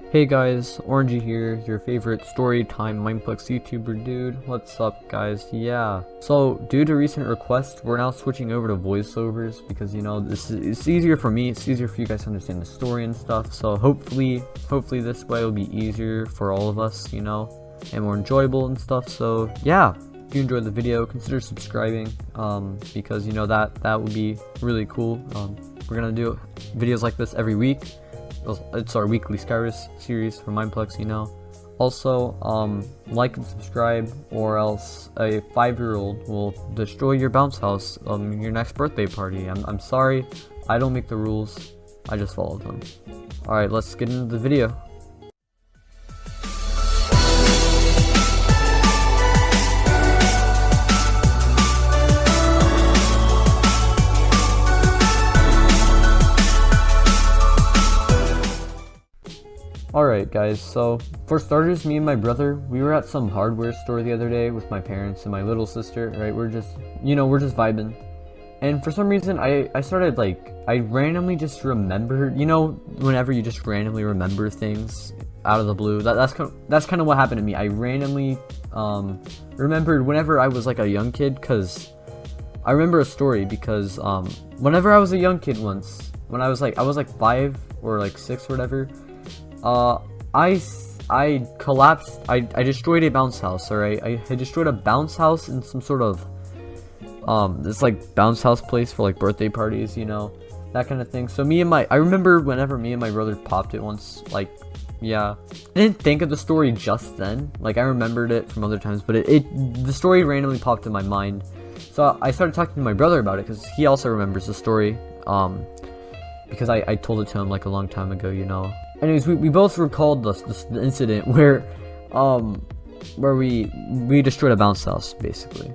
Hey guys, Orangey here, your favorite storytime Mineplex YouTuber dude. What's up guys? Yeah. So, due to recent requests, we're now switching over to voiceovers because it's easier for me, it's easier for you guys to understand the story and stuff. So hopefully this way will be easier for all of us, and more enjoyable and stuff. So yeah, if you enjoyed the video, consider subscribing, because that would be really cool. We're gonna do videos like this every week. It's our weekly Skyrus series for Mineplex, Also, like and subscribe, or else a 5-year-old will destroy your bounce house your next birthday party. I'm sorry, I don't make the rules, I just follow them. Alright, let's get into the video. Alright guys, so for starters, me and my brother, we were at some hardware store the other day with my parents and my little sister, right? We're just vibing. And for some reason, I started I randomly just remembered, whenever you just randomly remember things out of the blue, that's kind of what happened to me. I randomly remembered whenever I was a young kid, because I remember a story because whenever I was a young kid once, when I was 5 or 6 or whatever, I collapsed. I destroyed a bounce house. Alright, I destroyed a bounce house in some sort of this bounce house place for birthday parties, that kind of thing. So I remember whenever me and my brother popped it once, yeah, I didn't think of the story just then. I remembered it from other times, but the story randomly popped in my mind. So I started talking to my brother about it because he also remembers the story. Because I told it to him a long time ago, Anyways, we both recalled the incident where we destroyed a bounce house, basically.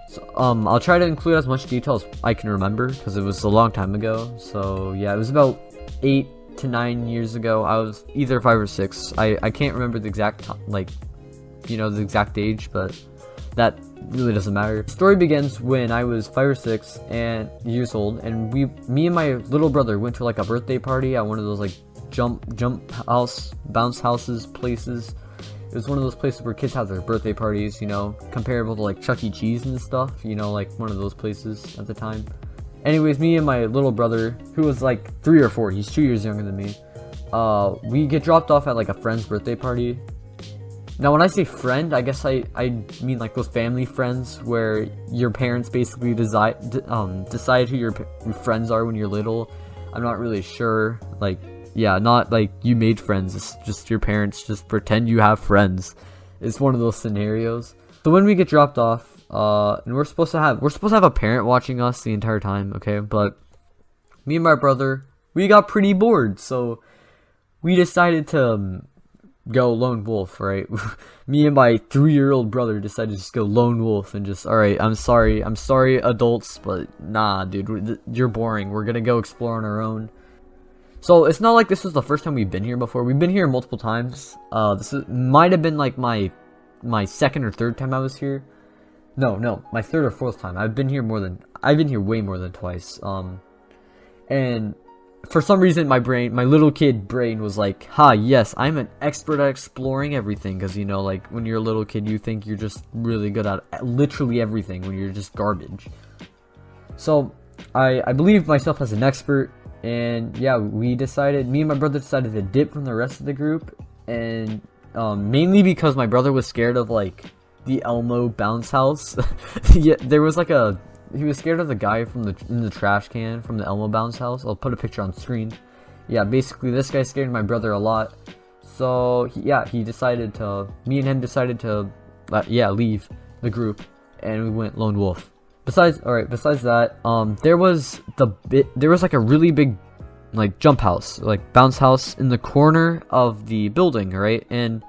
So I'll try to include as much detail as I can remember because it was a long time ago. So yeah, it was about 8 to 9 years ago. I was either 5 or 6. I can't remember the exact the exact age, but that really doesn't matter. The story begins when I was 5 or 6 years old, and me and my little brother went to a birthday party at one of those jump house, bounce houses places. It was one of those places where kids have their birthday parties, comparable to Chuck E. Cheese and stuff, one of those places at the time. Anyways, me and my little brother, who was 3 or 4, he's 2 years younger than me, we get dropped off at a friend's birthday party. Now, when I say friend, I guess I mean those family friends where your parents basically decide who your friends are when you're little. I'm not really sure, yeah, not you made friends, it's just your parents just pretend you have friends. It's one of those scenarios. So when we get dropped off, and we're supposed to have a parent watching us the entire time, okay? But me and my brother, we got pretty bored, so we decided to go lone wolf, right? Me and my 3-year-old brother decided to just go lone wolf and just, alright, I'm sorry adults, but nah dude, you're boring, we're gonna go explore on our own. So it's not like this was the first time we've been here before. We've been here multiple times. Might have been my second or third time I was here. No, my third or fourth time. I've been here way more than twice. And for some reason my little kid brain was yes, I'm an expert at exploring everything, because when you're a little kid you think you're just really good at literally everything when you're just garbage. So I believe myself as an expert, and yeah, me and my brother decided to dip from the rest of the group, and mainly because my brother was scared of the Elmo bounce house. Yeah, there was he was scared of the guy in the trash can from the Elmo bounce house. I'll put a picture on screen. Yeah, basically this guy scared my brother a lot. So me and him decided to leave the group, and we went lone wolf. Besides that, there was a really big jump house, bounce house in the corner of the building, right? And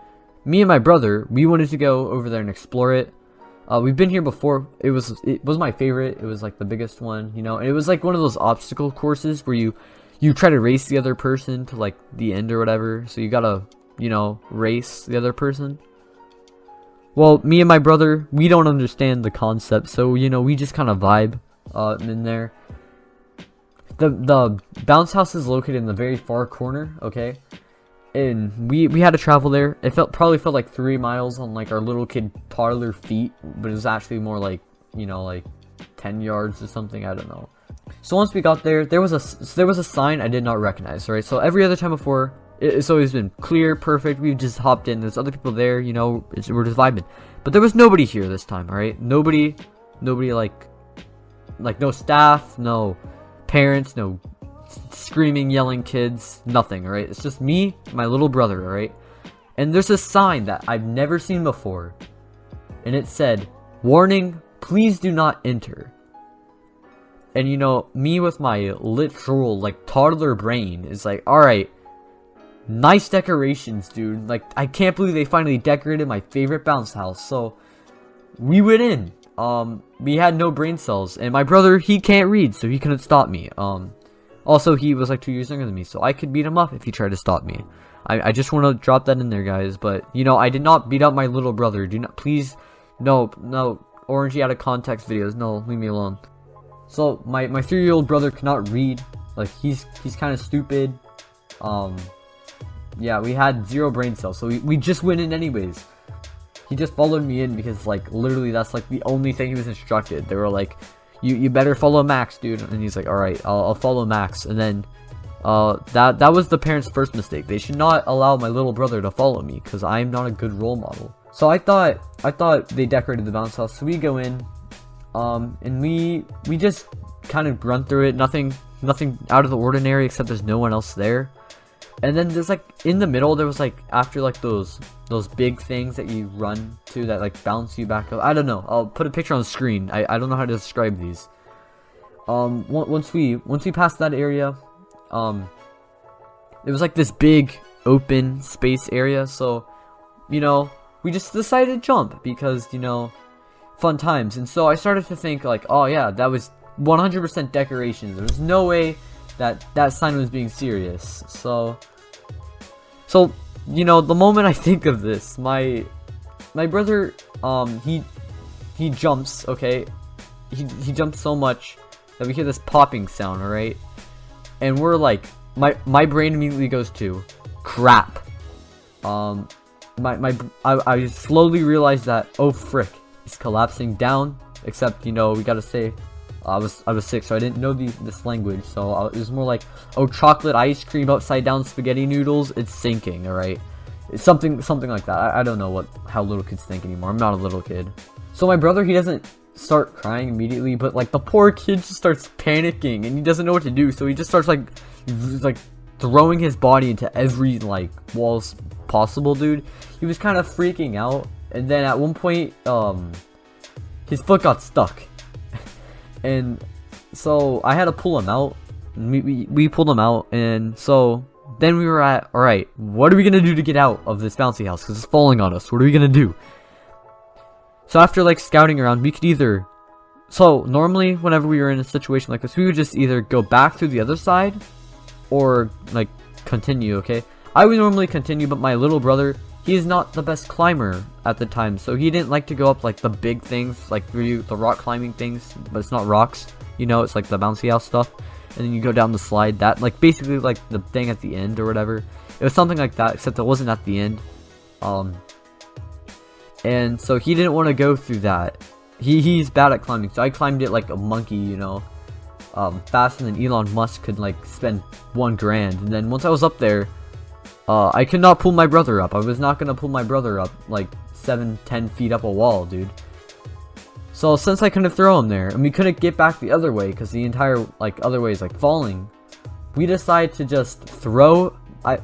me and my brother, we wanted to go over there and explore it. We've been here before. It was my favorite. It was the biggest one, and it was one of those obstacle courses where you try to race the other person to the end or whatever. So you gotta race the other person. Well, me and my brother, we don't understand the concept, so we just kind of vibe in there. The bounce house is located in the very far corner, okay? and we had to travel there. It probably felt like 3 miles on like our little kid toddler feet, but it was actually more like, you know, like 10 yards or something. I don't know. So once we got there, there was a sign I did not recognize. Right, so every other time before, it's always been clear, perfect. We just hopped in. There's other people there, you know. We're just vibing. But there was nobody here this time. All right, nobody like no staff, no parents, no screaming, yelling kids, nothing. All right, it's just me, my little brother. All right, and there's a sign that I've never seen before, and it said, "Warning: please do not enter." And you know, me with my literal like toddler brain is like, all right. Nice decorations, dude. Like, I can't believe they finally decorated my favorite bounce house. So, we went in. We had no brain cells. And my brother, he can't read, so he couldn't stop me. Also, he was like 2 years younger than me, so I could beat him up if he tried to stop me. I just want to drop that in there, guys. But, you know, I did not beat up my little brother. Do not, please, no, orangey out of context videos. No, leave me alone. So, my 3-year-old brother cannot read. Like, he's kind of stupid. Yeah, we had 0 brain cells, so we just went in anyways. He just followed me in because, like, literally that's, like, the only thing he was instructed. They were like, you better follow Max, dude. And he's like, alright, I'll follow Max. And then, that was the parents' first mistake. They should not allow my little brother to follow me because I'm not a good role model. So I thought they decorated the bounce house. So we go in, and we just kind of run through it. Nothing out of the ordinary except there's no one else there. And then there's like in the middle there was like after like those big things that you run to that like bounce you back up. I don't know. I'll put a picture on the screen. I don't know how to describe these. Once we passed that area, it was like this big open space area. So, you know, we just decided to jump because, you know, fun times. And so I started to think like, oh yeah, that was 100% decorations. There was no way that sign was being serious. So you know, the moment I think of this, my brother, he jumps, okay, he jumps so much that we hear this popping sound, all right, and we're like, my brain immediately goes to crap. I slowly realized that, oh frick, it's collapsing down. Except, you know, we gotta say, I was 6, so I didn't know this language, so it was more like, oh, chocolate ice cream upside down spaghetti noodles, it's sinking, alright? It's something like that. I don't know how little kids think anymore. I'm not a little kid. So my brother, he doesn't start crying immediately, but like the poor kid just starts panicking and he doesn't know what to do, so he just starts like throwing his body into every like walls possible, dude. He was kind of freaking out, and then at one point, his foot got stuck. And so I had to pull him out. We pulled him out, and so then we were at, alright, what are we gonna do to get out of this bouncy house? Because it's falling on us. What are we gonna do? So after like scouting around, we could either... So normally whenever we were in a situation like this, we would just either go back through the other side or like continue, okay? I would normally continue, but my little brother, he's not the best climber at the time, so he didn't like to go up like the big things, like the rock climbing things, but it's not rocks, you know, it's like the bouncy house stuff, and then you go down the slide, that like basically like the thing at the end or whatever. It was something like that, except it wasn't at the end. And so he didn't want to go through that. He's bad at climbing, so I climbed it like a monkey, you know, faster than Elon Musk could like spend $1 grand. And then once I was up there, I could not pull my brother up. I was not gonna pull my brother up like 7-10 feet up a wall, dude. So since I couldn't throw him there, and we couldn't get back the other way because the entire like other way is like falling, we decided to just throw.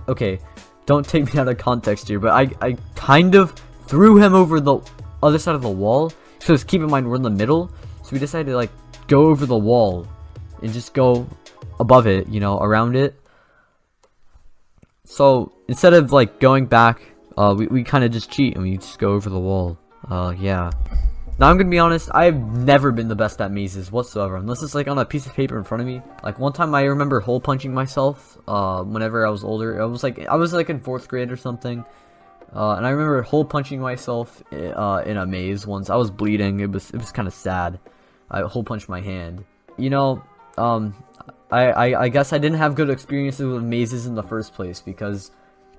Okay, don't take me out of context here, but I kind of threw him over the other side of the wall. So just keep in mind we're in the middle, so we decided to like go over the wall and just go above it, you know, around it. So instead of like going back, we kind of just cheat and we just go over the wall. Yeah. Now I'm gonna be honest, I've never been the best at mazes whatsoever, unless it's like on a piece of paper in front of me. Like one time I remember hole punching myself, whenever I was older. I was like in 4th grade or something. And I remember hole punching myself in a maze once. I was bleeding. It was kind of sad. I hole punched my hand. You know, I guess I didn't have good experiences with mazes in the first place because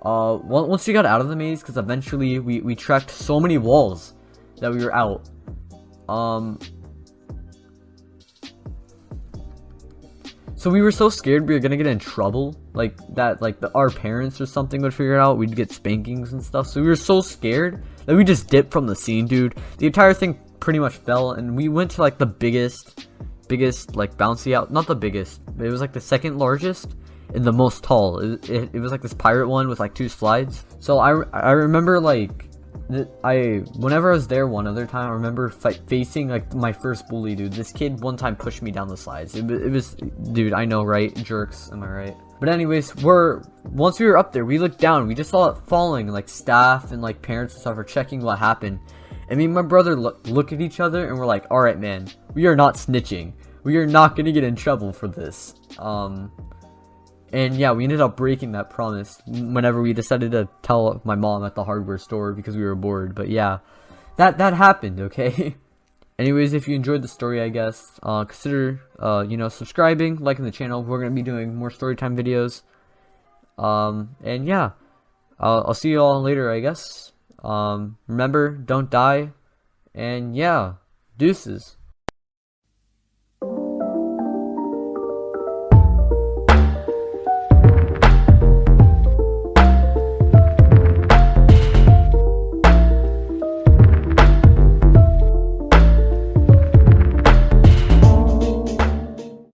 Once we got out of the maze, because eventually we trekked so many walls that we were out. So we were so scared we were gonna get in trouble, like that, like our parents or something would figure it out. We'd get spankings and stuff. So we were so scared that we just dipped from the scene, dude. The entire thing pretty much fell, and we went to like the biggest like bouncy out. Not the biggest, but it was like the second largest and the most tall. It was like this pirate one with like 2 slides. So I remember like whenever I was there one other time, I remember facing like my first bully, dude. This kid one time pushed me down the slides. It was, dude, I know, right? Jerks, am I right? But anyways, once we were up there, we looked down, we just saw it falling, and like staff and like parents and stuff are checking what happened. And me and my brother look at each other and we're like, all right, man, we are not snitching. We are not gonna get in trouble for this. And yeah, we ended up breaking that promise whenever we decided to tell my mom at the hardware store because we were bored. But yeah, that happened, okay? Anyways, if you enjoyed the story, I guess, consider, subscribing, liking the channel. We're going to be doing more storytime videos. And yeah, I'll see you all later, I guess. Remember, don't die. And yeah, deuces.